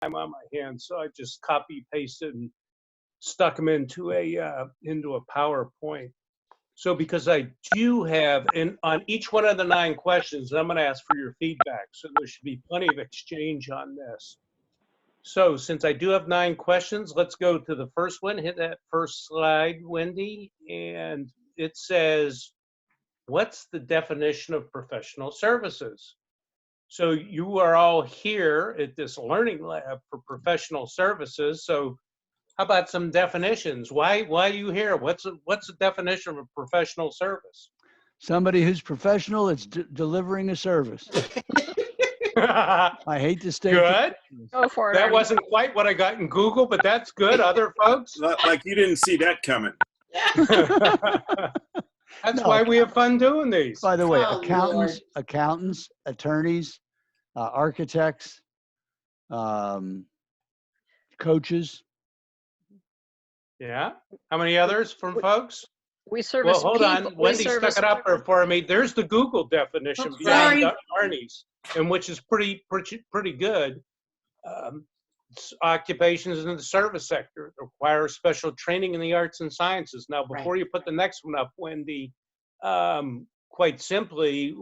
time on my hands, so I just copy pasted and stuck them into a PowerPoint. So because I do have, on each one of the 9 questions, I'm going to ask for your feedback. So there should be plenty of exchange on this. So since I do have 9 questions, let's go to the first one. Hit that first slide, Wendy. And it says, what's the definition of professional services? So you are all here at this learning lab for professional services. So how about some definitions? Why are you here? What's the definition of a professional service? Somebody who's professional that's delivering a service. I hate to state. Good. Go for it. That Arnie. wasn't quite what I got in Google, but that's good. Other folks? Like you didn't see that coming. That's why we have fun doing these. By the way, Oh, accountants, attorneys, architects, coaches. Yeah. How many others from folks? We service Well, hold people. on. Wendy stuck it up there for me. There's the Google definition beyond Arnie's, and which is pretty good. Occupations in the service sector require special training in the arts and sciences. Now, before you put the next one up, Wendy, quite simply,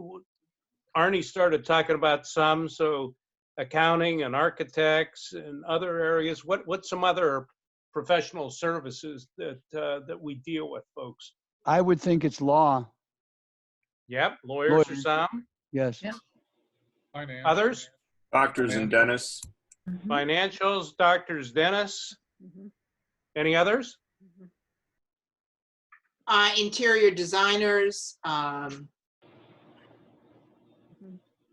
Arnie started talking about some, so accounting and architects and other areas. What's some other professional services that we deal with, folks? I would think it's law. Yep, lawyers are some. Yes. Yeah. Finance. Others? Doctors and dentists. Financials, doctors, dentists. Any others? Interior designers,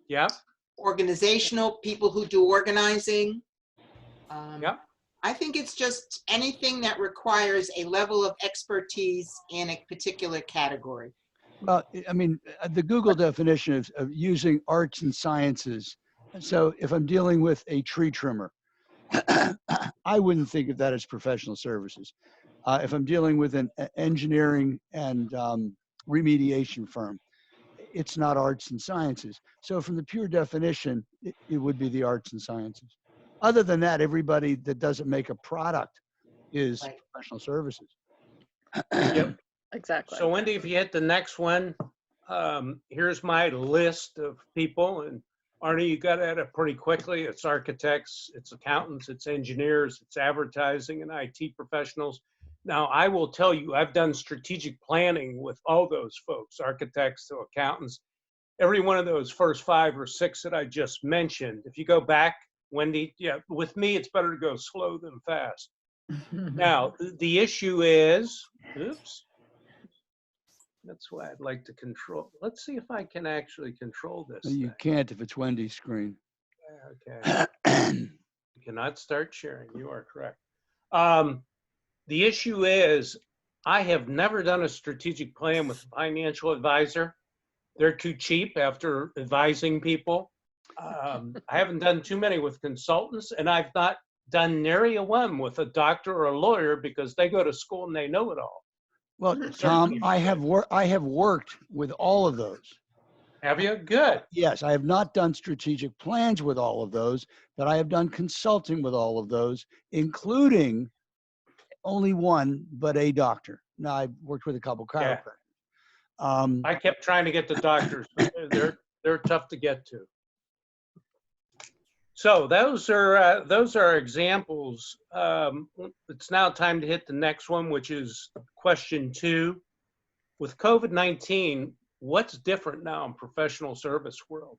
Yep. organizational people who do organizing. Yep. I think it's just anything that requires a level of expertise in a particular category. Well, I mean, the Google definition of using arts and sciences. So if I'm dealing with a tree trimmer, I wouldn't think of that as professional services. If I'm dealing with an engineering and remediation firm, it's not arts and sciences. So from the pure definition, it would be the arts and sciences. Other than that, everybody that doesn't make a product is professional services. Yep. Exactly. So Wendy, if you hit the next one, here's my list of people. And Arnie, you got at it pretty quickly. It's architects, it's accountants, it's engineers, it's advertising and IT professionals. Now, I will tell you, I've done strategic planning with all those folks, architects to accountants. Every one of those first 5 or 6 that I just mentioned, if you go back, Wendy, yeah, with me, it's better to go slow than fast. Now, the issue is, oops, that's why I'd like to control. Let's see if I can actually control this. You can't if it's Wendy's screen. Okay. You cannot start sharing. You are correct. The issue is, I have never done a strategic plan with a financial advisor. They're too cheap after advising people. I haven't done too many with consultants, and I've not done nary a one with a doctor or a lawyer because they go to school and they know it all. Well, Tom, I have worked with all of those. Have you? Good. Yes, I have not done strategic plans with all of those, but I have done consulting with all of those, including only one, but a doctor. Now, I've worked with a couple chiropractors. I kept trying to get the doctors, but they're tough to get to. So those are examples. It's now time to hit the next one, which is question 2. With COVID-19, what's different now in professional service world?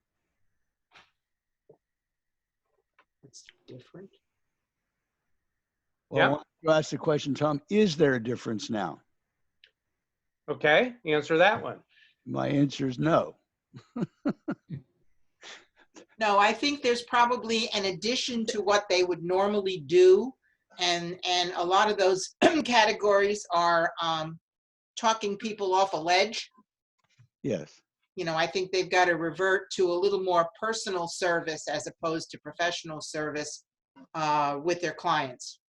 It's different. Well, I want to ask the question, Tom, is there a difference now? Okay, answer that one. My answer is no. No, I think there's probably an addition to what they would normally do. And a lot of those categories are talking people off a ledge. Yes. You know, I think they've got to revert to a little more personal service as opposed to professional service with their clients.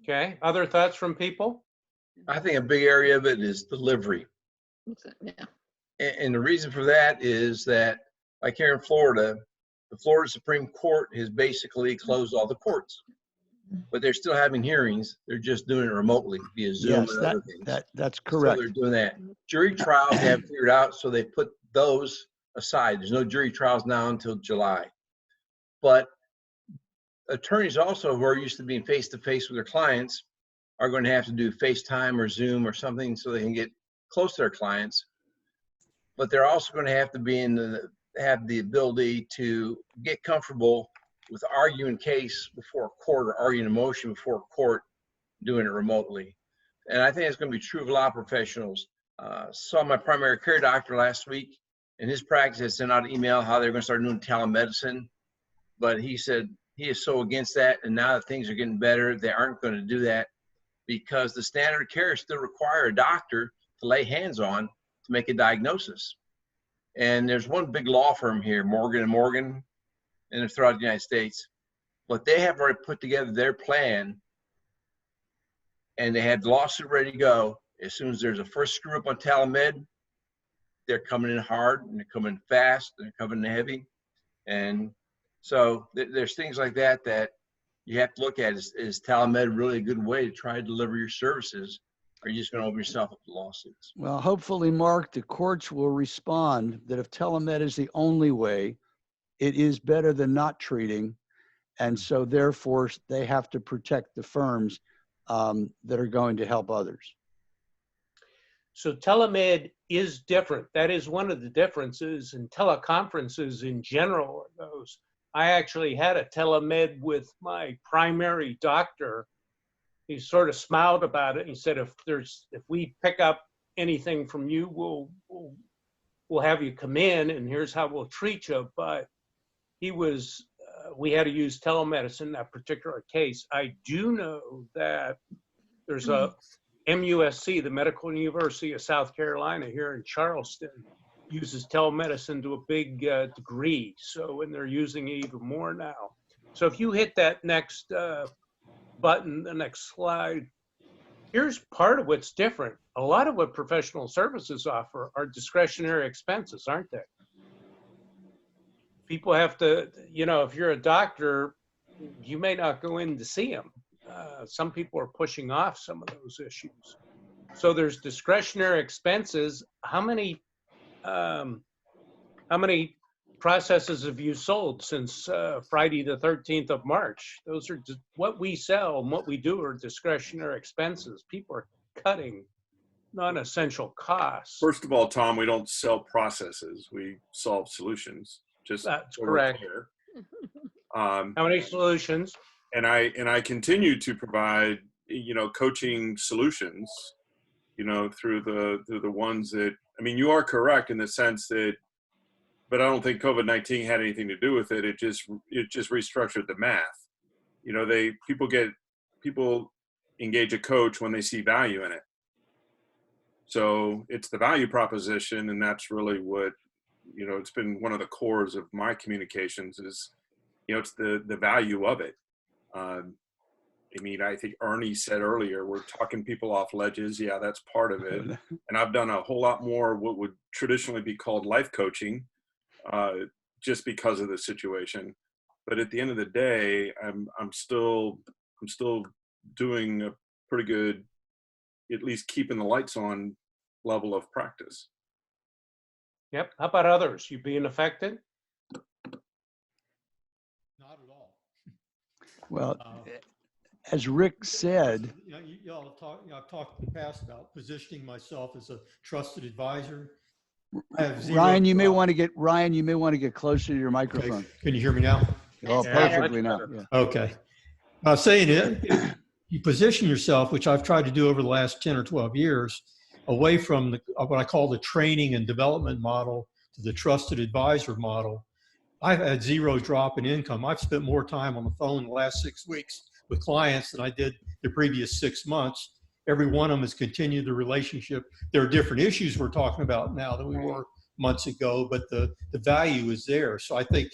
Okay, other thoughts from people? I think a big area of it is delivery. Yeah. And the reason for that is that, like here in Florida, The Florida Supreme Court has basically closed all the courts, but they're still having hearings. They're just doing it remotely via Zoom Yes, and other things. that's So correct. they're doing that. Jury trials they haven't figured out, so they put those aside. There's no jury trials now until July. But attorneys also who are used to being face-to-face with their clients are going to have to do FaceTime or Zoom or something so they can get close to their clients. But they're also going to have to have the ability to get comfortable with arguing case before a court or arguing a motion before a court, doing it remotely. And I think it's going to be true of a lot of professionals. Saw my primary care doctor last week, and his practice had sent out an email how they're going to start doing telemedicine. But he said he is so against that, and now that things are getting better, they aren't going to do that because the standard of care still require a doctor to lay hands on to make a diagnosis. And there's one big law firm here, Morgan & Morgan, and they're throughout the United States. But they have already put together their plan, and they have the lawsuit ready to go. As soon as there's a first screw up on telemed, they're coming in hard, and they're coming fast, and they're coming in heavy. And so there's things like that that you have to look at. Is telemed really a good way to try to deliver your services? Or are you just going to open yourself up to lawsuits? Well, hopefully, Mark, the courts will respond that if telemed is the only way, it is better than not treating. And so therefore, they have to protect the firms that are going to help others. So telemed is different. That is one of the differences, and teleconferences in general are those. I actually had a telemed with my primary doctor. He sort of smiled about it. He said, if we pick up anything from you, we'll have you come in, and here's how we'll treat you. But we had to use telemedicine in that particular case. I do know that there's a MUSC, the Medical University of South Carolina here in Charleston, uses telemedicine to a big degree. So, and they're using it even more now. So if you hit that next button, the next slide, here's part of what's different. A lot of what professional services offer are discretionary expenses, aren't they? People have to, if you're a doctor, you may not go in to see them. Some people are pushing off some of those issues. So there's discretionary expenses. How many processes have you sold since Friday the 13th of March? Those are what we sell and what we do are discretionary expenses. People are cutting non-essential costs. First of all, Tom, we don't sell processes. We solve solutions. Just That's so we're correct. clear. How many solutions? And I continue to provide, coaching solutions, through the ones that, you are correct in the sense that, but I don't think COVID-19 had anything to do with it. It just restructured the math. People engage a coach when they see value in it. So it's the value proposition, and that's really what, it's been one of the cores of my communications is, it's the value of it. I think Ernie said earlier, we're talking people off ledges. Yeah, that's part of it. And I've done a whole lot more what would traditionally be called life coaching, just because of the situation. But at the end of the day, I'm still doing a pretty good, at least keeping the lights on level of practice. Yep. How about others? You being affected? Not at all. Well, as Rick said, I've talked in the past about positioning myself as a trusted advisor. I have zero, Ryan, you may want to get closer to your microphone. Can you hear me now? Oh, That's better. perfectly now. Yeah. Okay. Saying it, you position yourself, which I've tried to do over the last 10 or 12 years, away from what I call the training and development model to the trusted advisor model. I've had zero drop in income. I've spent more time on the phone the last 6 weeks with clients than I did the previous 6 months. Every one of them has continued the relationship. There are different issues we're talking about now than we were months ago, but the value is there. So I think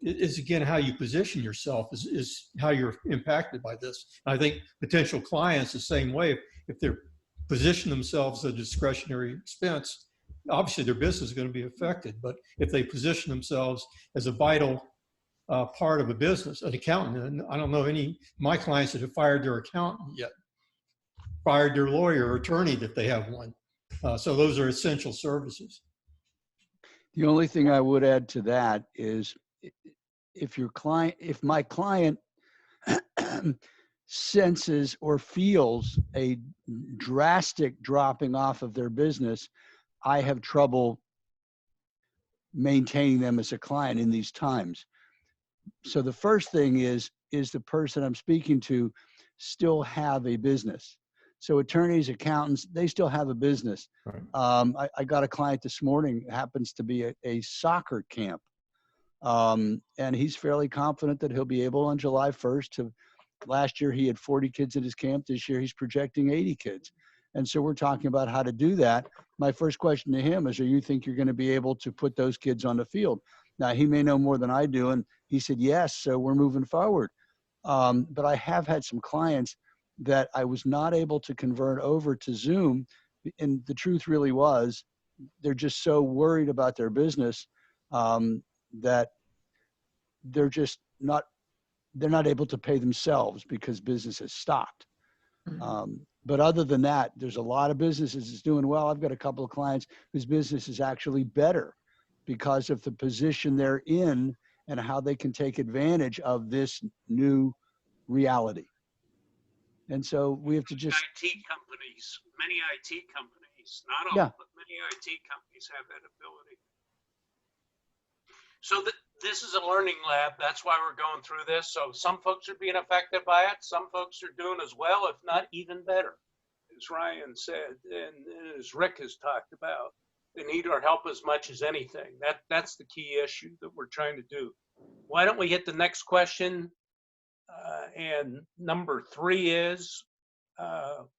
it's again how you position yourself is how you're impacted by this. And I think potential clients the same way. If they're position themselves as a discretionary expense, obviously their business is going to be affected, but if they position themselves as a vital part of a business, an accountant, and I don't know any my clients that have fired their accountant yet, fired their lawyer or attorney if they have one. So those are essential services. The only thing I would add to that is if my client senses or feels a drastic dropping off of their business, I have trouble maintaining them as a client in these times. So the first thing is the person I'm speaking to still have a business? So attorneys, accountants, they still have a business. Right. I got a client this morning, happens to be a soccer camp. And he's fairly confident that he'll be able on July 1st to, last year he had 40 kids at his camp. This year he's projecting 80 kids. And so we're talking about how to do that. My first question to him is, do you think you're going to be able to put those kids on the field? Now, he may know more than I do. And he said, yes, so we're moving forward. But I have had some clients that I was not able to convert over to Zoom. And the truth really was, they're just so worried about their business that they're just not, they're not able to pay themselves because business has stopped. But other than that, there's a lot of businesses that's doing well. I've got a couple of clients whose business is actually better because of the position they're in and how they can take advantage of this new reality. And so we have to just IT companies, many IT companies, not all, Yeah. but many IT companies have that ability. So this is a learning lab. That's why we're going through this. So some folks are being affected by it. Some folks are doing as well, if not even better, as Ryan said, and as Rick has talked about. They need our help as much as anything. That's the key issue that we're trying to do. Why don't we hit the next question? And number 3 is,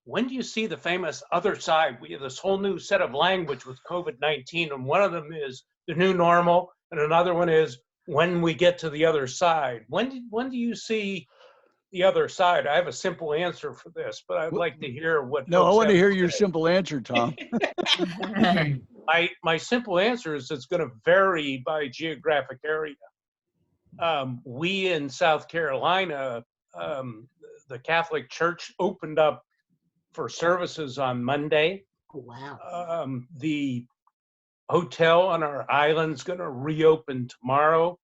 when do you see the famous other side? We have this whole new set of language with COVID-19, and one of them is the new normal, and another one is when we get to the other side. When do you see the other side? I have a simple answer for this, but I'd like to hear what. No, I folks want to have hear your say. simple answer, Tom. My simple answer is it's going to vary by geographic area. We in South Carolina, the Catholic Church opened up for services on Monday. Oh, wow. The hotel on our island's going to reopen tomorrow.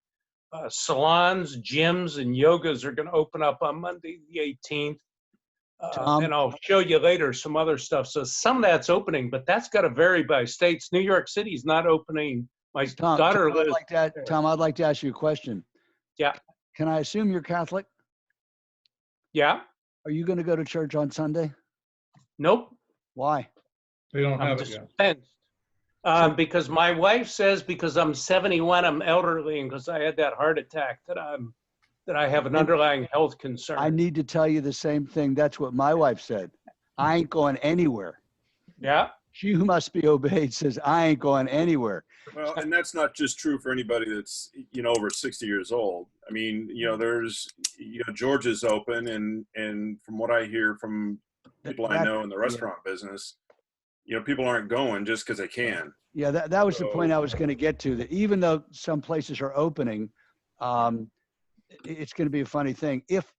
Salons, gyms, and yogas are going to open up on Monday, the 18th. Tom? And I'll show you later some other stuff. So some of that's opening, but that's got to vary by states. New York City's not opening. My daughter lives. Tom, I'd like to ask you a question. Yeah. Can I assume you're Catholic? Yeah. Are you going to go to church on Sunday? Nope. Why? They don't I'm have it yet. dispensed. Because my wife says because I'm 71, I'm elderly, and because I had that heart attack that I have an underlying health concern. I need to tell you the same thing. That's what my wife said. I ain't going anywhere. Yeah. She who must be obeyed says, I ain't going anywhere. Well, and that's not just true for anybody that's, over 60 years old. I mean, there's, Georgia's open, and from what I hear from people I know in the restaurant business, people aren't going just because they can. Yeah, that was the point I was going to get to, that even though some places are opening, it's going to be a funny thing. If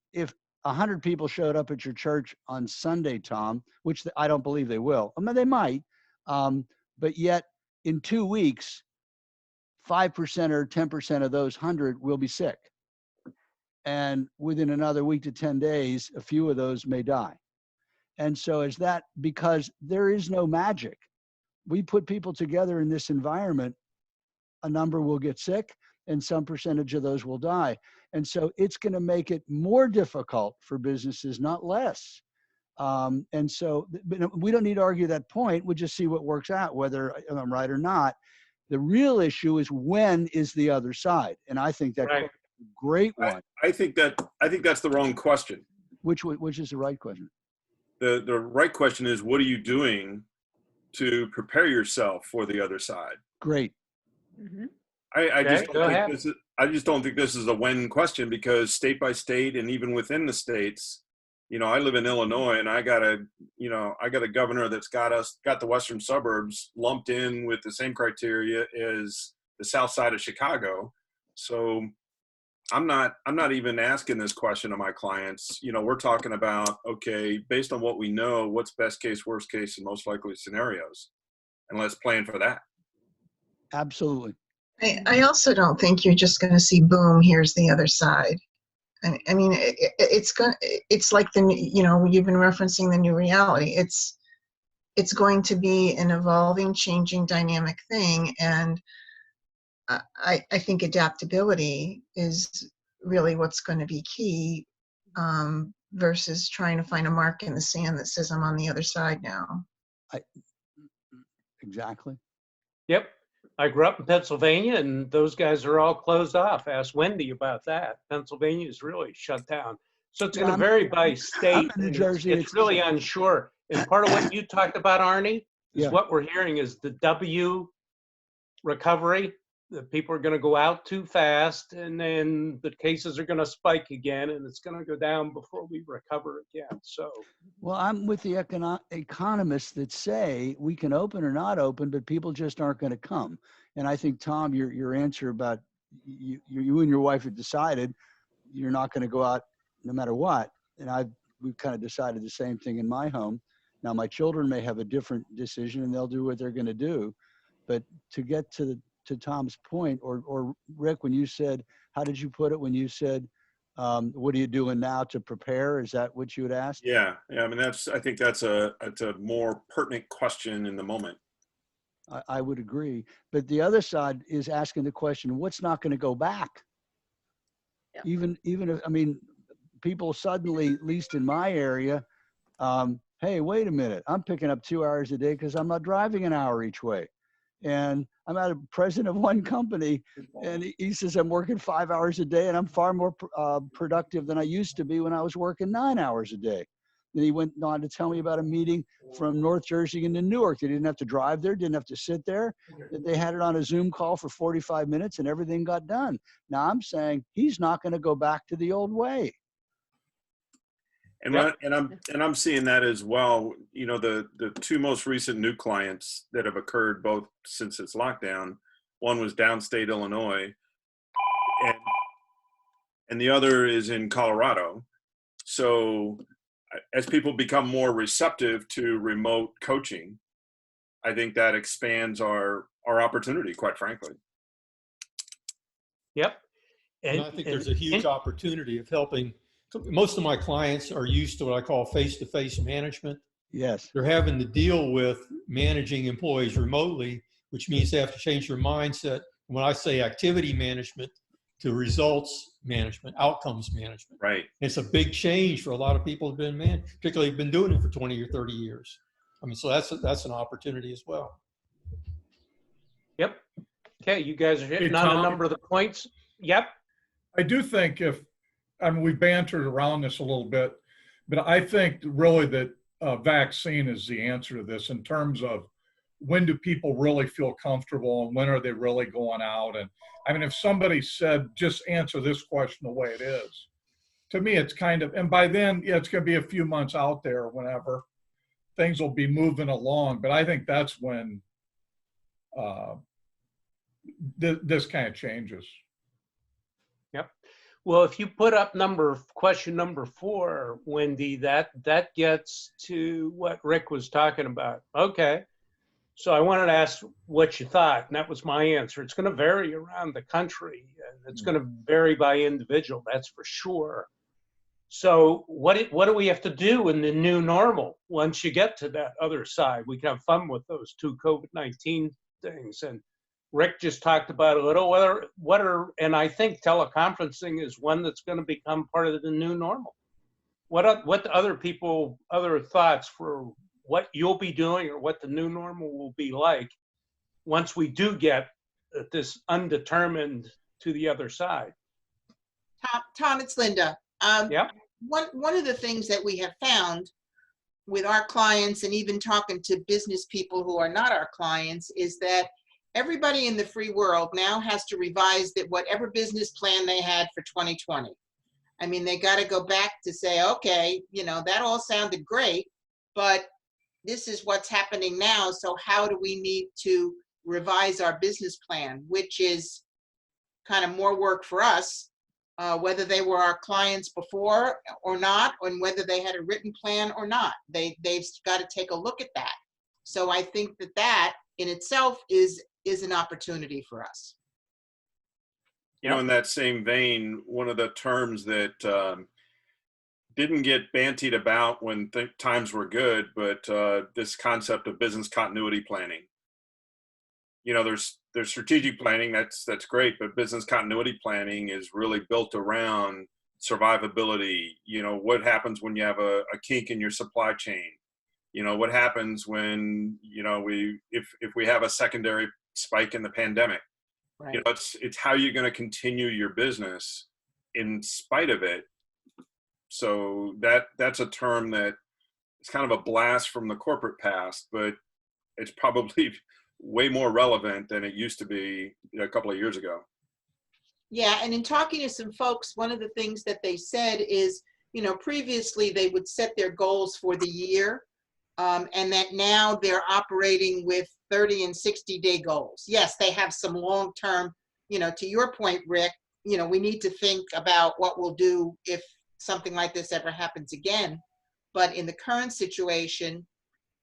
100 people showed up at your church on Sunday, Tom, which I don't believe they will. I mean, they might, but yet in 2 weeks, 5% or 10% of those 100 will be sick. And within another week to 10 days, a few of those may die. And so is that because there is no magic? We put people together in this environment, a number will get sick and some percentage of those will die. And so it's going to make it more difficult for businesses, not less. And so we don't need to argue that point. We'll just see what works out, whether I'm right or not. The real issue is, when is the other side? And I think that's Right. a great one. I think that's the wrong question. Which is the right question? The right question is, what are you doing to prepare yourself for the other side? Great. Mhm. I just Okay, don't go think ahead. I just don't think this is a when question, because state by state and even within the states, You know, I live in Illinois, and I got a governor that's got the western suburbs lumped in with the same criteria as the south side of Chicago. So I'm not even asking this question of my clients. You know, we're talking about, okay, based on what we know, what's best case, worst case, and most likely scenarios, and let's plan for that. Absolutely. I also don't think you're just going to see, boom, here's the other side. I mean, it's like you've been referencing the new reality. It's going to be an evolving, changing, dynamic thing. And I think adaptability is really what's going to be key, versus trying to find a mark in the sand that says I'm on the other side now. Exactly. Yep. I grew up in Pennsylvania, and those guys are all closed off. Ask Wendy about that. Pennsylvania is really shut down. So it's going to vary by state. I'm in New and Jersey. It's really unsure. And part of what you talked about, Arnie, is Yeah. what we're hearing is the W recovery. The people are going to go out too fast, and then the cases are going to spike again, and it's going to go down before we recover again. So, Well, I'm with the economists that say we can open or not open, but people just aren't going to come. And I think, Tom, your answer about you and your wife have decided you're not going to go out no matter what. And we've kind of decided the same thing in my home. Now, my children may have a different decision, and they'll do what they're going to do. But to get to Tom's point, or Rick, when you said, how did you put it when you said, what are you doing now to prepare? Is that what you had asked? Yeah. I mean, I think that's a more pertinent question in the moment. I would agree. But the other side is asking the question, what's not going to go back? Yeah. Even if, I mean, people suddenly, at least in my area, hey, wait a minute, I'm picking up 2 hours a day because I'm not driving an hour each way. And I'm a president of one company, and he says I'm working 5 hours a day, and I'm far more productive than I used to be when I was working 9 hours a day. Then he went on to tell me about a meeting from North Jersey into Newark. They didn't have to drive there, didn't have to sit there. They had it on a Zoom call for 45 minutes, and everything got done. Now I'm saying he's not going to go back to the old way. And Yep. I'm seeing that as well. You know, the two most recent new clients that have occurred both since its lockdown, one was downstate Illinois, and the other is in Colorado. So as people become more receptive to remote coaching, I think that expands our opportunity, quite frankly. yep. And I think there's a huge opportunity of helping. Most of my clients are used to what I call face-to-face management. Yes. They're having to deal with managing employees remotely, which means they have to change their mindset. When I say activity management to results management, outcomes management. Right. It's a big change for a lot of people who've particularly been doing it for 20 or 30 years. I mean, so that's an opportunity as well. Yep. Okay, you guys are hitting Hey, on a Tom. number of the points. Yep. I do think we bantered around this a little bit, but I think really that vaccine is the answer to this in terms of when do people really feel comfortable and when are they really going out? And I mean, if somebody said, just answer this question the way it is, to me, it's kind of, and by then, yeah, it's going to be a few months out there whenever things will be moving along. But I think that's when this kind of changes. Yep. Well, if you put up question number 4, Wendy, that gets to what Rick was talking about. Okay. So I wanted to ask what you thought, and that was my answer. It's going to vary around the country, and it's going to vary by individual, that's for sure. So what do we have to do in the new normal once you get to that other side? We can have fun with those two COVID-19 things. And Rick just talked about a little, and I think teleconferencing is one that's going to become part of the new normal. What other thoughts for what you'll be doing or what the new normal will be like once we do get this undetermined to the other side? Tom, it's Linda. Yep. One of the things that we have found with our clients and even talking to business people who are not our clients is that everybody in the free world now has to revise that whatever business plan they had for 2020. I mean, they got to go back to say, okay, that all sounded great, but this is what's happening now. So how do we need to revise our business plan, which is kind of more work for us, whether they were our clients before or not, and whether they had a written plan or not. They've got to take a look at that. So I think that in itself is an opportunity for us. In that same vein, one of the terms that didn't get bantied about when times were good, but this concept of business continuity planning. There's strategic planning, that's great, but business continuity planning is really built around survivability. What happens when you have a kink in your supply chain? What happens when if we have a secondary spike in the pandemic? Right. It's how you're going to continue your business in spite of it. So that's a term that it's kind of a blast from the corporate past, but it's probably way more relevant than it used to be a couple of years ago. Yeah, and in talking to some folks, one of the things that they said is, previously they would set their goals for the year, and that now they're operating with 30 and 60-day goals. Yes, they have some long-term, to your point, Rick, we need to think about what we'll do if something like this ever happens again. But in the current situation,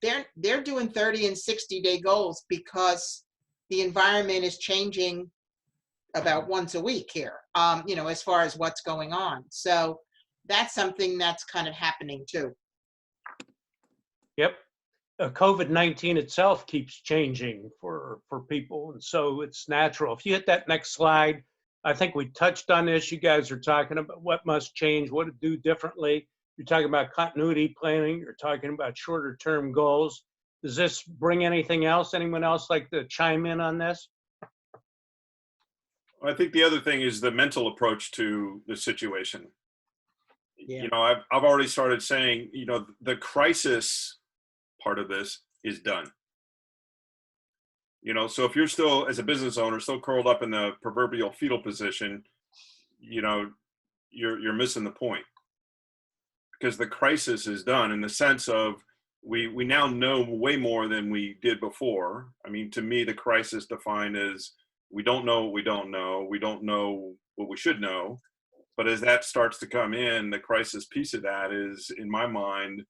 they're doing 30 and 60-day goals because the environment is changing about once a week here, as far as what's going on. So that's something that's kind of happening too. Yep. COVID-19 itself keeps changing for people. And so it's natural. If you hit that next slide, I think we touched on this. You guys are talking about what must change, what to do differently. You're talking about continuity planning. You're talking about shorter term goals. Does this bring anything else? Anyone else like to chime in on this? I think the other thing is the mental approach to the situation. Yeah. I've already started saying, the crisis part of this is done. So if you're still, as a business owner, still curled up in the proverbial fetal position, you're missing the point. Because the crisis is done in the sense of we now know way more than we did before. I mean, to me, the crisis defined as we don't know what we don't know. We don't know what we should know. But as that starts to come in, the crisis piece of that is, in my mind,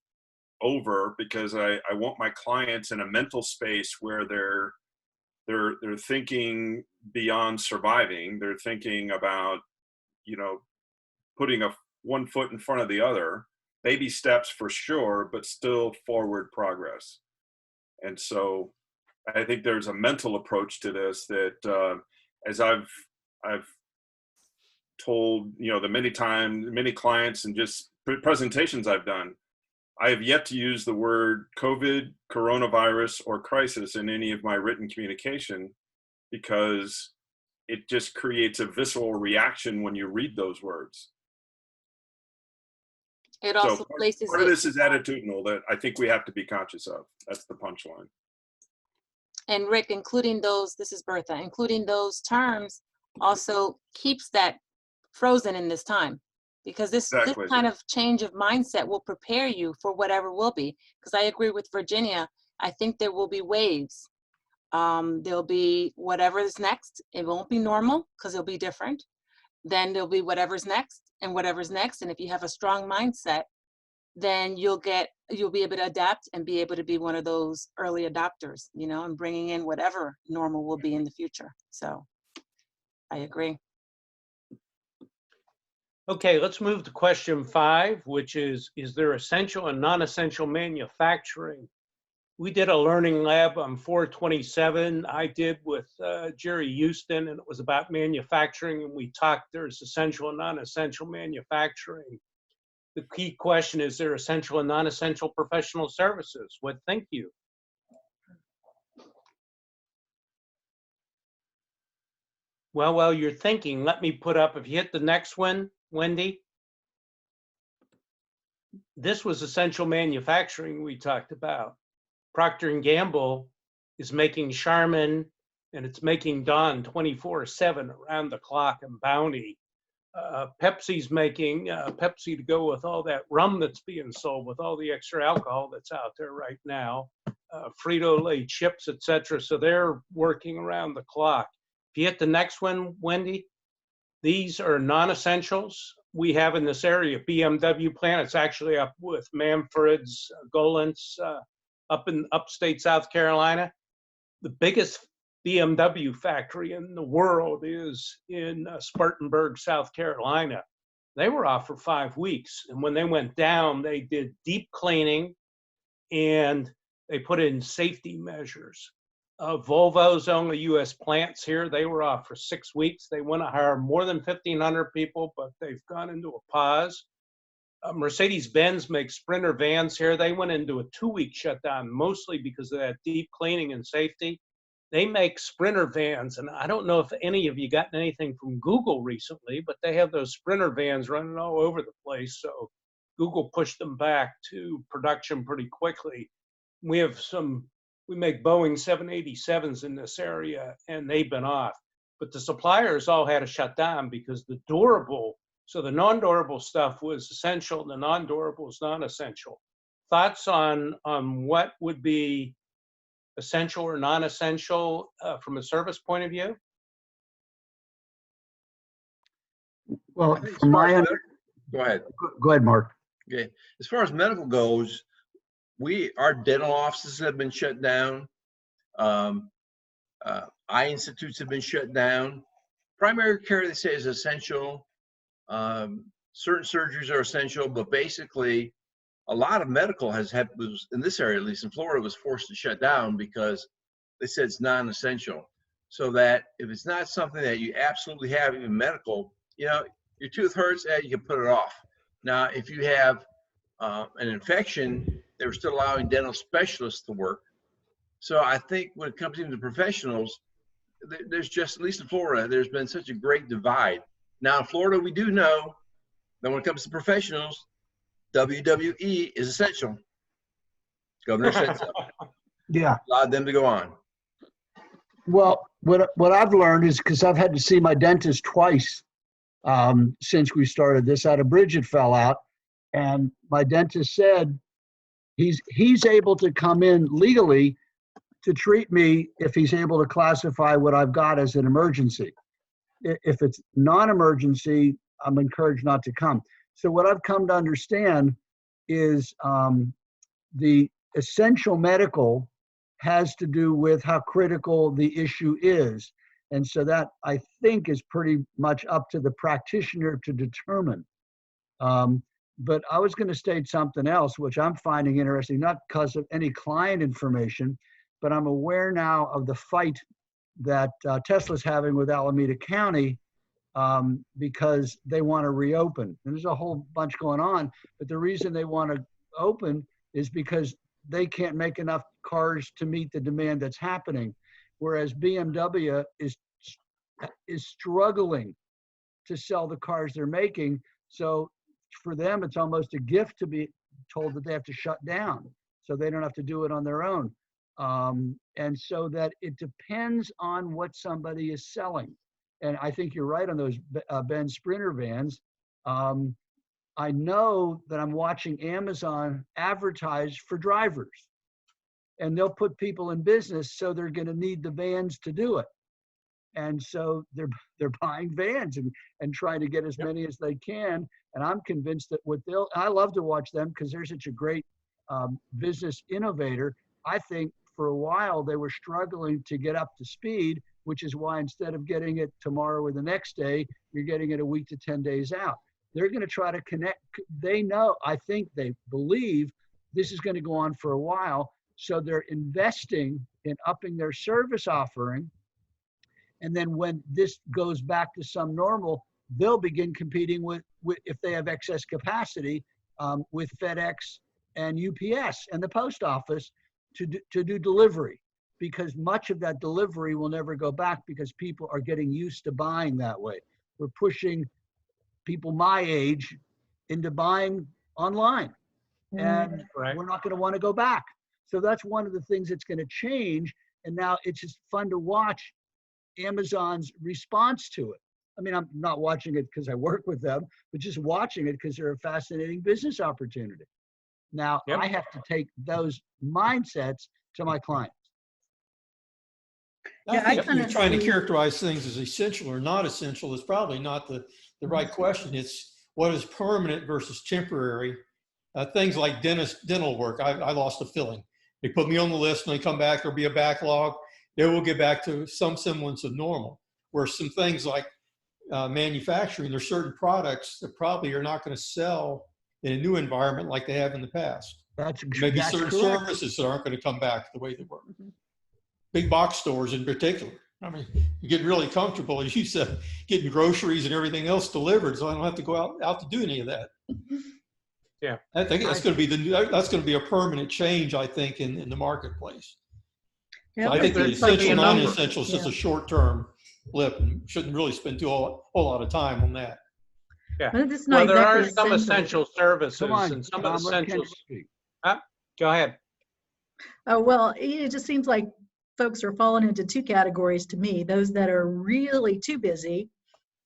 over, because I want my clients in a mental space where they're thinking beyond surviving. They're thinking about, putting one foot in front of the other. Baby steps for sure, but still forward progress. And so I think there's a mental approach to this that, as I've told, the many clients and just presentations I've done, I have yet to use the word COVID, coronavirus, or crisis in any of my written communication, because it just creates a visceral reaction when you read those words. It also places part of this is attitudinal that I think we have to be conscious of. That's the punchline. And Rick, including those, this is Bertha, including those terms also keeps that frozen in this time, because this kind of change of mindset will prepare you for whatever will be. Because I agree with Virginia. I think there will be waves. There'll be whatever is next. It won't be normal because it'll be different. Then there'll be whatever's next and whatever's next. And if you have a strong mindset, then you'll be able to adapt and be able to be one of those early adopters, and bringing in whatever normal will be in the future. So I agree. Okay, let's move to question 5, which is there essential and non-essential manufacturing? We did a learning lab on 427. I did with Jerry Houston, and it was about manufacturing, and we talked there's essential and non-essential manufacturing. The key question is there essential and non-essential professional services? What think you? Well, while you're thinking, let me put up, if you hit the next one, Wendy. This was essential manufacturing we talked about. Procter & Gamble is making Charmin, and it's making Dawn 24/7 around the clock, and Bounty. Pepsi's making Pepsi to go with all that rum that's being sold, with all the extra alcohol that's out there right now. Frito-Lay chips, etc. So they're working around the clock. If you hit the next one, Wendy, these are non-essentials we have in this area. BMW plant, it's actually up with Manfred's, Golant's, up in upstate South Carolina. The biggest BMW factory in the world is in Spartanburg, South Carolina. They were off for 5 weeks. And when they went down, they did deep cleaning and they put in safety measures. Volvo's only US plants here. They were off for 6 weeks. They want to hire more than 1,500 people, but they've gone into a pause. Mercedes-Benz makes Sprinter vans here. They went into a 2-week shutdown, mostly because of that deep cleaning and safety. They make Sprinter vans, and I don't know if any of you gotten anything from Google recently, but they have those Sprinter vans running all over the place. So Google pushed them back to production pretty quickly. We make Boeing 787s in this area, and they've been off. But the suppliers all had to shut down because the durable, so the non-durable stuff was essential, the non-durable is non-essential. Thoughts on what would be essential or non-essential from a service point of view? Well, from my end, Go ahead. go ahead, Mark. Okay. As far as medical goes, our dental offices have been shut down. Eye institutes have been shut down. Primary care, they say, is essential. Certain surgeries are essential, but basically, a lot of medical was in this area, at least in Florida, was forced to shut down because they said it's non-essential. So that if it's not something that you absolutely have, even medical, your tooth hurts, you can put it off. Now, if you have an infection, they were still allowing dental specialists to work. So I think when it comes into professionals, there's just, at least in Florida, there's been such a great divide. Now in Florida, we do know that when it comes to professionals, WWE is essential. Governor said so. Yeah. Allowed them to go on. Well, what I've learned is, because I've had to see my dentist twice since we started this. I had a bridge that fell out, and my dentist said he's able to come in legally to treat me if he's able to classify what I've got as an emergency. If it's non-emergency, I'm encouraged not to come. So what I've come to understand is the essential medical has to do with how critical the issue is. And so that, I think, is pretty much up to the practitioner to determine. But I was going to state something else, which I'm finding interesting, not because of any client information, but I'm aware now of the fight that Tesla's having with Alameda County because they want to reopen. And there's a whole bunch going on, but the reason they want to open is because they can't make enough cars to meet the demand that's happening, whereas BMW is struggling to sell the cars they're making. So for them, it's almost a gift to be told that they have to shut down so they don't have to do it on their own. And so that it depends on what somebody is selling. And I think you're right on those Benz Sprinter vans. I know that I'm watching Amazon advertise for drivers, and they'll put people in business, so they're going to need the vans to do it. And so they're buying vans and trying to get as many as they can. And I'm convinced that I love to watch them because they're such a great business innovator. I think for a while they were struggling to get up to speed, which is why instead of getting it tomorrow or the next day, you're getting it a week to 10 days out. They're going to try to connect. They know, I think they believe this is going to go on for a while. So they're investing in upping their service offering. And then when this goes back to some normal, they'll begin competing with if they have excess capacity, with FedEx and UPS and the post office to do delivery, because much of that delivery will never go back because people are getting used to buying that way. We're pushing people my age into buying online, and we're not going to want to go back. So that's one of the things that's going to change. And now it's just fun to watch Amazon's response to it. I mean, I'm not watching it because I work with them, but just watching it because they're a fascinating business opportunity. Now, Yep. I have to take those mindsets to my clients. I Yeah, I think kind you're of trying to see. characterize things as essential or not essential is probably not the right question. It's what is permanent versus temporary. Things like dental work, I lost a filling. They put me on the list and they come back, there'll be a backlog. They will get back to some semblance of normal. Where some things like manufacturing, there's certain products that probably are not going to sell in a new environment like they have in the past. That's Maybe certain correct. services that aren't going to come back the way they were. Big box stores in particular. I mean, you get really comfortable, as you said, getting groceries and everything else delivered, so I don't have to go out to do any of that. Yeah, I think that's going to be that's going to be a permanent change, I think, in the marketplace. Yeah, So I think the it seems like essential, the number- non-essential is just yeah. a short-term blip, and shouldn't really spend a whole lot of time on that. yeah. But it's Well, not there are exactly some essential services Come on, and some Tom, let Ken essentials. speak. Go ahead. Oh, well, it just seems like folks are falling into two categories to me. Those that are really too busy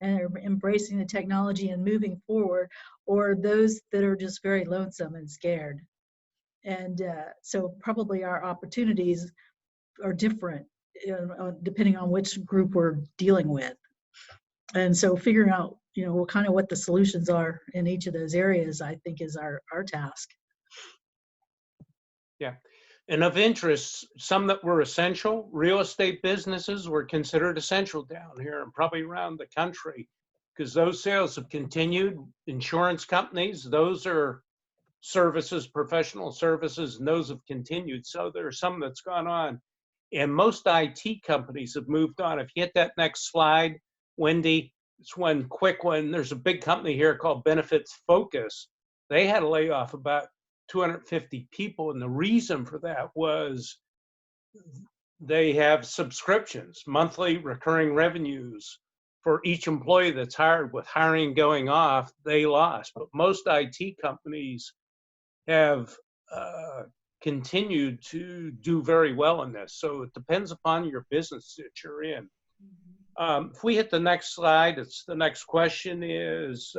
and are embracing the technology and moving forward, or those that are just very lonesome and scared. And so probably our opportunities are different depending on which group we're dealing with. And so figuring out, what the solutions are in each of those areas, I think is our task. Yeah. And of interest, some that were essential, real estate businesses were considered essential down here and probably around the country because those sales have continued. Insurance companies, those are services, professional services, and those have continued. So there's some that's gone on. And most IT companies have moved on. If you hit that next slide, Wendy, it's one quick one. There's a big company here called Benefits Focus. They had to lay off about 250 people. And the reason for that was they have subscriptions, monthly recurring revenues for each employee that's hired. With hiring going off, they lost. But most IT companies have continued to do very well in this. So it depends upon your business that you're in. If we hit the next slide, it's the next question is,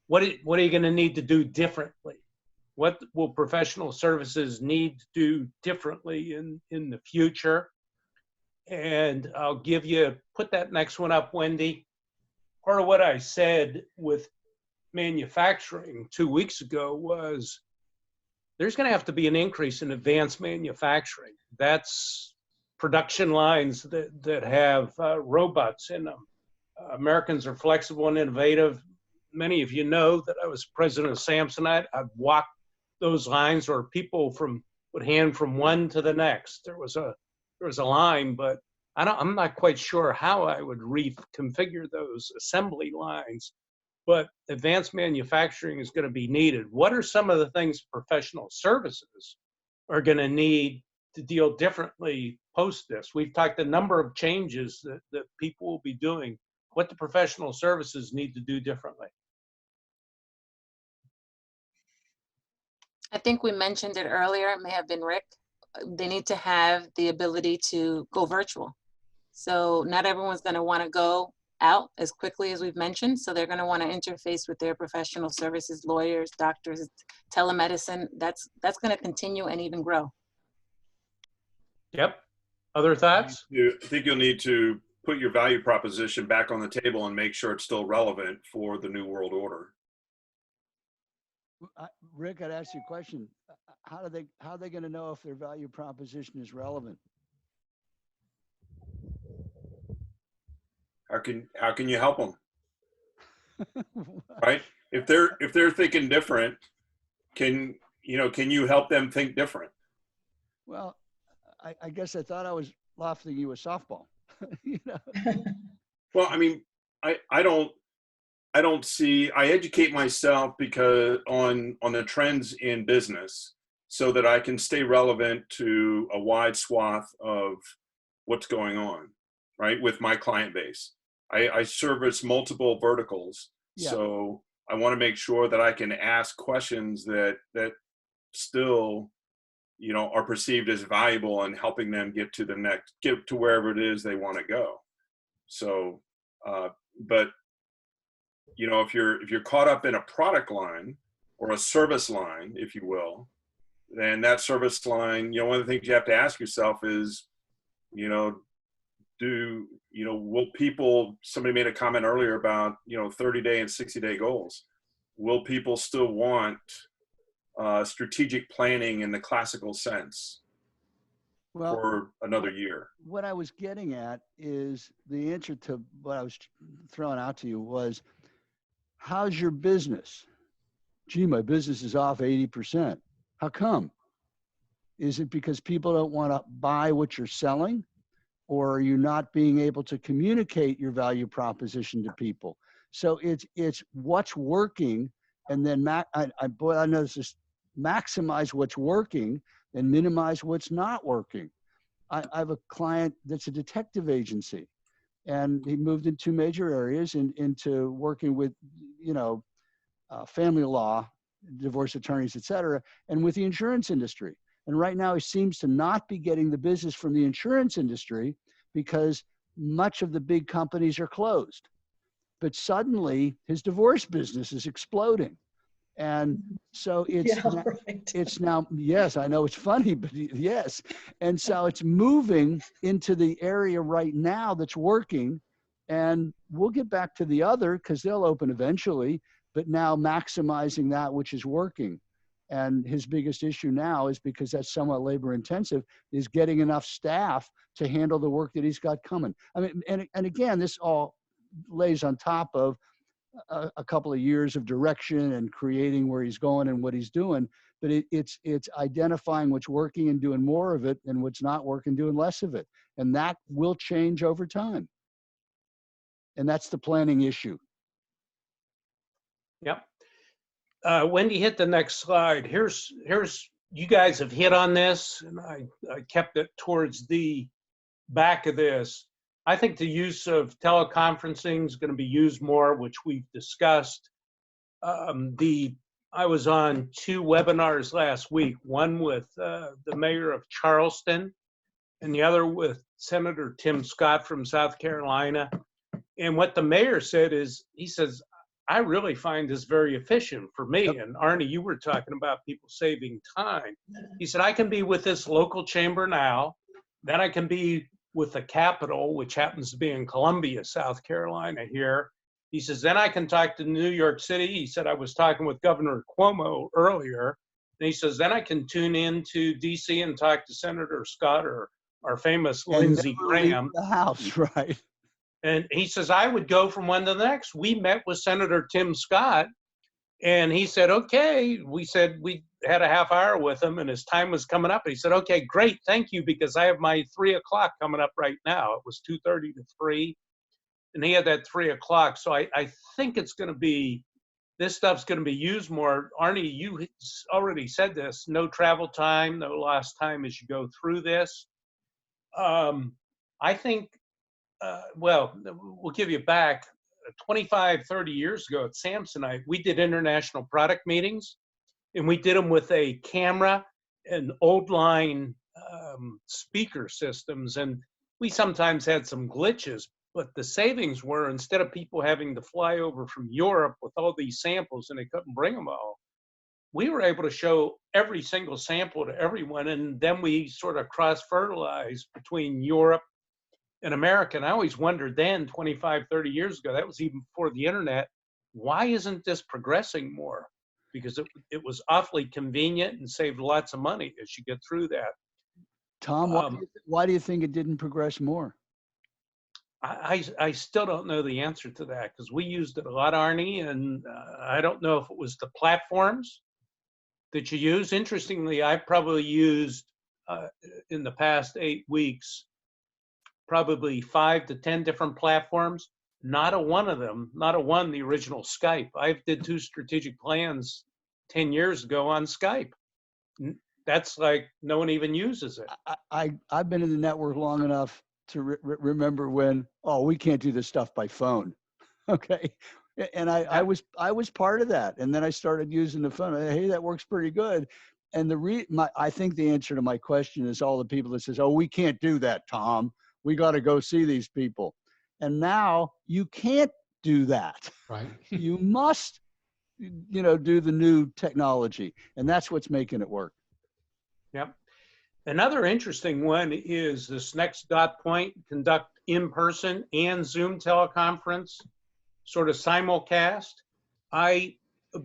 what are you going to need to do differently? What will professional services need to do differently in the future? And I'll put that next one up, Wendy. Part of what I said with manufacturing 2 weeks ago was there's going to have to be an increase in advanced manufacturing. That's production lines that have robots in them. Americans are flexible and innovative. Many of you know that I was president of Samsonite. I've walked those lines where people would hand from one to the next. There was a line, but I'm not quite sure how I would reconfigure those assembly lines. But advanced manufacturing is going to be needed. What are some of the things professional services are going to need to deal differently post this? We've talked a number of changes that people will be doing. What do professional services need to do differently? I think we mentioned it earlier, it may have been Rick. They need to have the ability to go virtual. So not everyone's going to want to go out as quickly as we've mentioned. So they're going to want to interface with their professional services, lawyers, doctors, telemedicine. That's going to continue and even grow. Yep. Other thoughts? I think you'll need to put your value proposition back on the table and make sure it's still relevant for the new world order. Rick, I'd ask you a question. How are they going to know if their value proposition is relevant? How can you help them? Right? If they're thinking different, can you help them think different? Well, I guess I thought I was lofting you a softball. Well, I mean, I don't see. I educate myself because on the trends in business, so that I can stay relevant to a wide swath of what's going on, right, with my client base. I service multiple verticals, yeah. So I want to make sure that I can ask questions that still, are perceived as valuable and helping them get to wherever it is they want to go. So But you know, if you're caught up in a product line or a service line, if you will, then that service line, you know, one of the things you have to ask yourself is, you know, will people, somebody made a comment earlier about, you know, 30-day and 60-day goals. Will people still want strategic planning in the classical sense for another year? What I was getting at is the answer to what I was throwing out to you was, how's your business? Gee, my business is off 80%. How come? Is it because people don't want to buy what you're selling? Or are you not being able to communicate your value proposition to people? So it's what's working, and then I know this is maximize what's working and minimize what's not working. I have a client that's a detective agency, and he moved in 2 major areas into working with, you know, family law, divorce attorneys, et cetera, and with the insurance industry. And right now he seems to not be getting the business from the insurance industry because much of the big companies are closed. But suddenly his divorce business is exploding. And so it's now, yes, I know it's funny, but yes. And so it's moving into the area right now that's working. And we'll get back to the other because they'll open eventually, but now maximizing that which is working. And his biggest issue now is, because that's somewhat labor intensive, is getting enough staff to handle the work that he's got coming. I mean, and again, this all lays on top of a couple of years of direction and creating where he's going and what he's doing. But it's identifying what's working and doing more of it, and what's not working, doing less of it. And that will change over time. And that's the planning issue. Yep. Wendy, hit the next slide. Here's you guys have hit on this, and I kept it towards the back of this. I think the use of teleconferencing is going to be used more, which we've discussed. I was on 2 webinars last week, one with the mayor of Charleston and the other with Senator Tim Scott from South Carolina. And what the mayor said is, he says, I really find this very efficient for me. Yep. And Arnie, you were talking about people saving time. He said, I can be with this local chamber now, then I can be with the Capitol, which happens to be in Columbia, South Carolina here. He says, then I can talk to New York City. He said, I was talking with Governor Cuomo earlier. And he says, then I can tune in to DC and talk to Senator Scott or our famous Lindsey Graham. The House, right. And he says, I would go from one to the next. We met with Senator Tim Scott, and he said, okay. We said we had a half hour with him, and his time was coming up. And he said, okay, great, thank you, because I have my 3 o'clock coming up right now. It was 2:30 to 3, and he had that 3 o'clock. So I think it's going to be, this stuff's going to be used more. Arnie, you already said this, no travel time, no lost time as you go through this. I think, well, we'll give you back 25, 30 years ago at Samsonite, we did international product meetings, and we did them with a camera and old line speaker systems. And we sometimes had some glitches, but the savings were, instead of people having to fly over from Europe with all these samples and they couldn't bring them all, we were able to show every single sample to everyone. And then we sort of cross-fertilized between Europe and America. And I always wondered then, 25, 30 years ago, that was even before the internet, why isn't this progressing more? Because it was awfully convenient and saved lots of money as you get through that. Tom, why do you think it didn't progress more? I still don't know the answer to that, because we used it a lot, Arnie, and I don't know if it was the platforms that you use. Interestingly, I probably used in the past 8 weeks, probably 5 to 10 different platforms. Not a one of them, the original Skype. I did 2 strategic plans 10 years ago on Skype. That's like, no one even uses it. I've been in the network long enough to remember when, oh, we can't do this stuff by phone. Okay. And I was part of that. And then I started using the phone. Hey, that works pretty good. And I think the answer to my question is all the people that says, oh, we can't do that, Tom. We got to go see these people. And now you can't do that. Right. You must, do the new technology. And that's what's making it work. Yep. Another interesting one is this next dot point, conduct in-person and Zoom teleconference, sort of simulcast.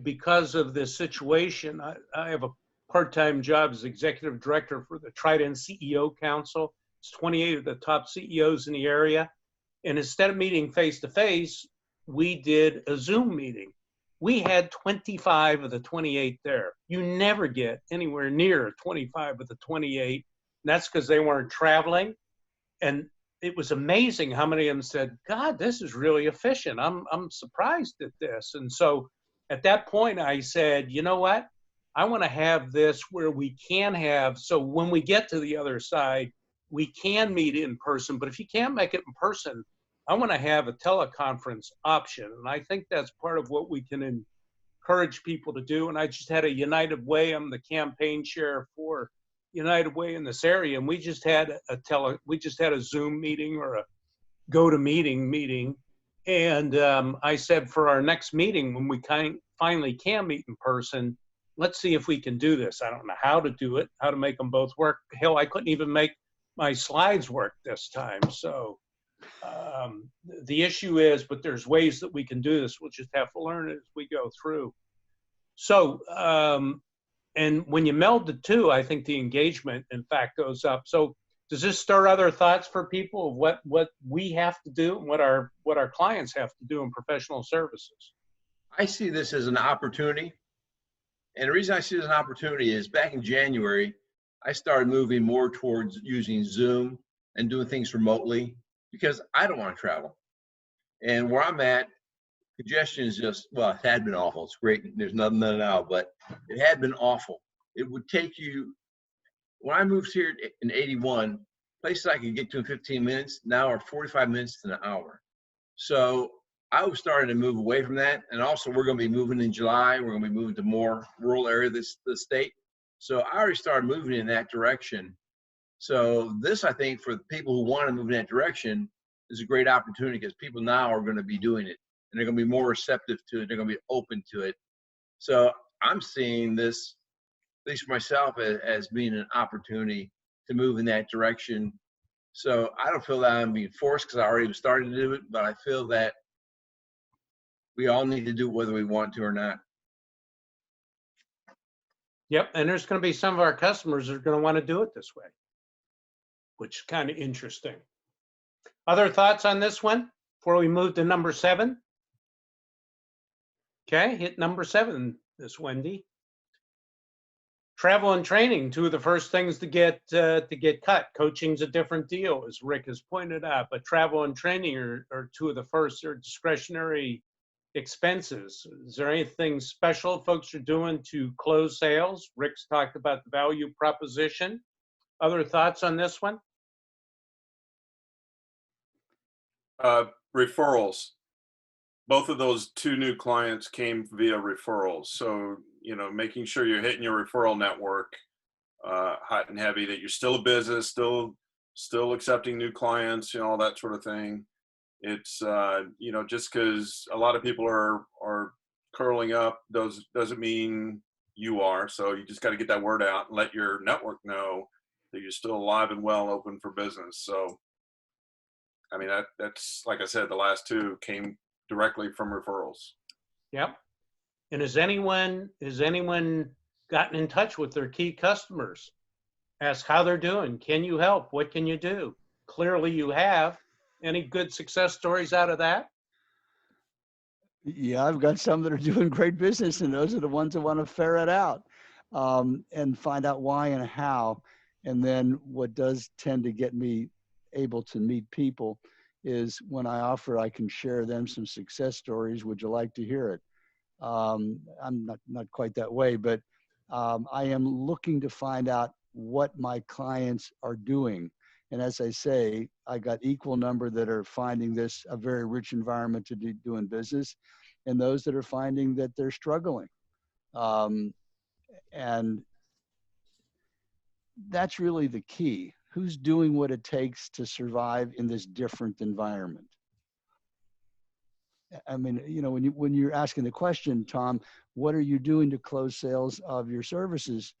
Because of this situation, I have a part-time job as executive director for the Trident CEO Council. It's 28 of the top CEOs in the area. And instead of meeting face-to-face, we did a Zoom meeting. We had 25 of the 28 there. You never get anywhere near 25 of the 28. And that's because they weren't traveling. And it was amazing how many of them said, God, this is really efficient. I'm surprised at this. And so at that point, I said, you know what? I want to have this where we can have, so when we get to the other side, we can meet in person. But if you can't make it in person, I want to have a teleconference option. And I think that's part of what we can encourage people to do. And I just had a United Way. I'm the campaign chair for United Way in this area. And we just had a Zoom meeting or a GoToMeeting meeting. And I said, for our next meeting, when we finally can meet in person, let's see if we can do this. I don't know how to do it, how to make them both work. Hell, I couldn't even make my slides work this time. So the issue is, but there's ways that we can do this. We'll just have to learn it as we go through. So, and when you meld the two, I think the engagement, in fact, goes up. So does this stir other thoughts for people of what we have to do and what our clients have to do in professional services? I see this as an opportunity. And the reason I see it as an opportunity is back in January, I started moving more towards using Zoom and doing things remotely because I don't want to travel. And where I'm at, congestion is just, well, it had been awful. It's great. There's nothing now, but it had been awful. It would take you, when I moved here in 81, places I could get to in 15 minutes now are 45 minutes to an hour. So I was starting to move away from that. And also we're going to be moving in July. We're going to be moving to more rural area of the state. So I already started moving in that direction. So this, I think, for the people who want to move in that direction is a great opportunity because people now are going to be doing it and they're going to be more receptive to it. They're going to be open to it. So I'm seeing this, at least for myself, as being an opportunity to move in that direction. So I don't feel that I'm being forced because I already started to do it, but I feel that we all need to do it whether we want to or not. Yep, and there's going to be some of our customers that are going to want to do it this way, which is kind of interesting. Other thoughts on this one before we move to number 7? Okay, hit number 7, Miss Wendy. Travel and training, 2 of the first things to get cut. Coaching's a different deal, as Rick has pointed out, but travel and training are 2 of the first. They're discretionary expenses. Is there anything special folks are doing to close sales? Rick's talked about the value proposition. Other thoughts on this one? Referrals. Both of those 2 new clients came via referrals. So, making sure you're hitting your referral network hot and heavy, that you're still a business, still accepting new clients, all that sort of thing. It's, just because a lot of people are curling up doesn't mean you are. So you just got to get that word out and let your network know that you're still alive and well, open for business. So, I mean, that's, like I said, the last 2 came directly from referrals. Yep. And has anyone gotten in touch with their key customers? Ask how they're doing. Can you help? What can you do? Clearly you have. Any good success stories out of that? Yeah, I've got some that are doing great business, and those are the ones that want to ferret out and find out why and how. And then what does tend to get me able to meet people is when I offer, I can share them some success stories. Would you like to hear it? I'm not quite that way, but I am looking to find out what my clients are doing. And as I say, I got equal number that are finding this a very rich environment to be doing business, and those that are finding that they're struggling. And that's really the key. Who's doing what it takes to survive in this different environment? I mean, when you're asking the question, Tom, what are you doing to close sales of your services?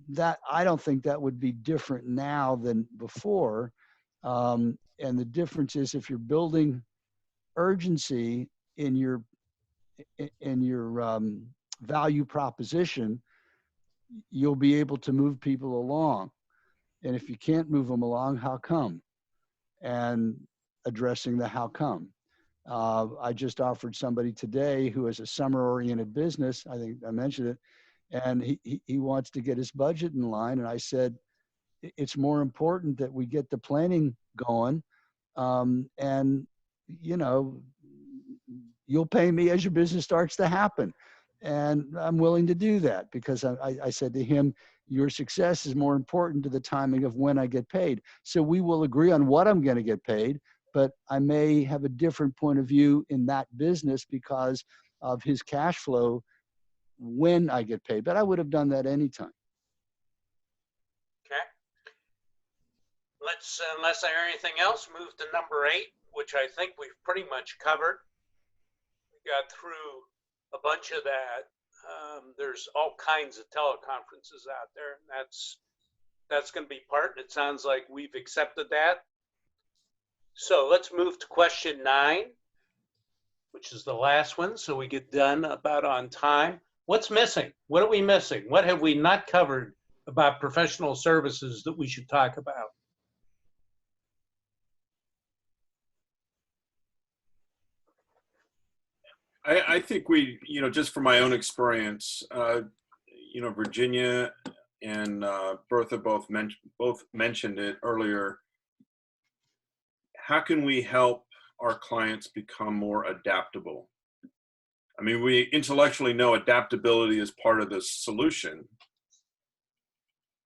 That I don't think that would be different now than before. And the difference is if you're building urgency in your value proposition, you'll be able to move people along. And if you can't move them along, how come? And addressing the how come. I just offered somebody today who has a summer-oriented business. I think I mentioned it, and he wants to get his budget in line. And I said, it's more important that we get the planning going, and you'll pay me as your business starts to happen. And I'm willing to do that because I said to him, your success is more important to the timing of when I get paid. So we will agree on what I'm going to get paid, but I may have a different point of view in that business because of his cash flow when I get paid. But I would have done that anytime. Okay. Let's, unless I hear anything else, move to number 8, which I think we've pretty much covered. We got through a bunch of that. There's all kinds of teleconferences out there, and that's going to be part, and it sounds like we've accepted that. So let's move to question 9, which is the last one, so we get done about on time. What's missing? What are we missing? What have we not covered about professional services that we should talk about? I think we, just from my own experience, Virginia and Bertha both mentioned it earlier. How can we help our clients become more adaptable? I mean, we intellectually know adaptability is part of the solution,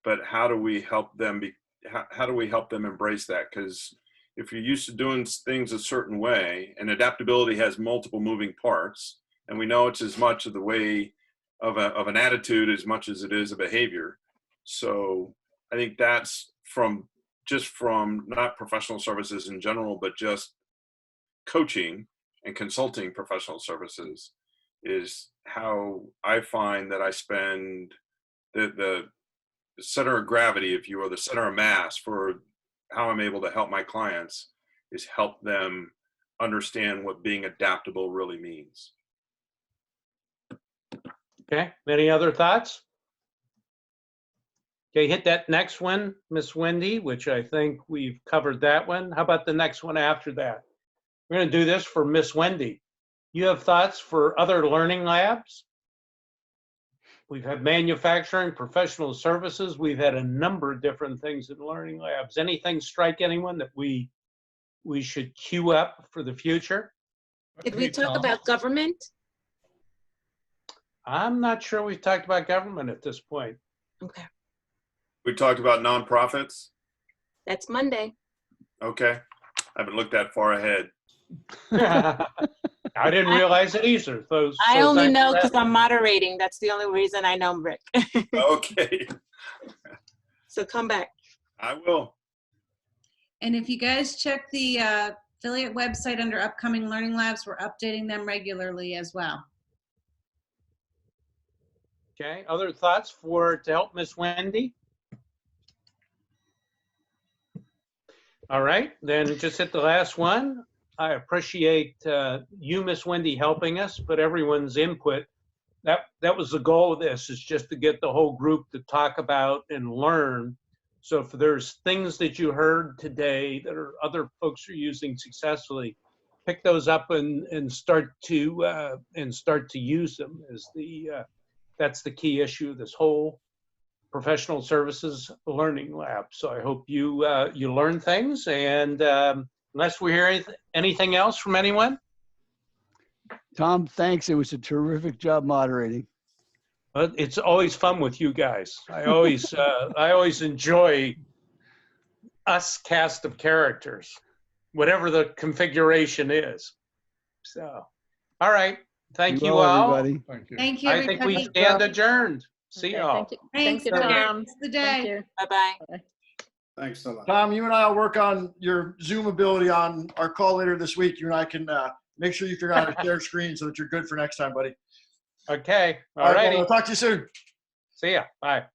but how do we help them how do we help them embrace that? Because if you're used to doing things a certain way, and adaptability has multiple moving parts, and we know it's as much of the way of an attitude as much as it is a behavior. So I think that's from not professional services in general, but just coaching and consulting professional services is how I find that I spend the center of gravity, if you will, the center of mass for how I'm able to help my clients is help them understand what being adaptable really means. Okay, any other thoughts? Okay, hit that next one, Miss Wendy, which I think we've covered that one. How about the next one after that? We're going to do this for Miss Wendy. You have thoughts for other learning labs? We've had manufacturing, professional services. We've had a number of different things in learning labs. Anything strike anyone that we should queue up for the future? Did we talk about government? I'm not sure we've talked about government at this point. Okay. We talked about nonprofits. That's Monday. Okay. I haven't looked that far ahead. I didn't realize it either. I only know because I'm moderating. That's the only reason I know, Rick. Okay. So come back. I will. And if you guys check the affiliate website under upcoming learning labs, we're updating them regularly as well. Okay, other thoughts to help Miss Wendy? All right, then just hit the last one. I appreciate you, Miss Wendy, helping us, but everyone's input. That was the goal of this, is just to get the whole group to talk about and learn. So if there's things that you heard today that other folks are using successfully, pick those up and start to use them. That's the key issue of this whole professional services learning lab. So I hope you learn things, and unless we hear anything else from anyone. Tom, thanks. It was a terrific job moderating. But it's always fun with you guys. I always enjoy us cast of characters, whatever the configuration is. So, all right. Thank you all. Everybody. Thank you. Thank you, I think we everybody. stand adjourned. See Okay, y'all. thank you. Thanks, Thank you, Tom. Tom. It's the Thank day. you. Bye-bye. Thanks so much. Tom, you and I will work on your Zoom ability on our call later this week. You and I can make sure you figure out how to share screen so that you're good for next time, buddy. Okay. All All right, righty. I'll talk to you soon. See ya. Bye.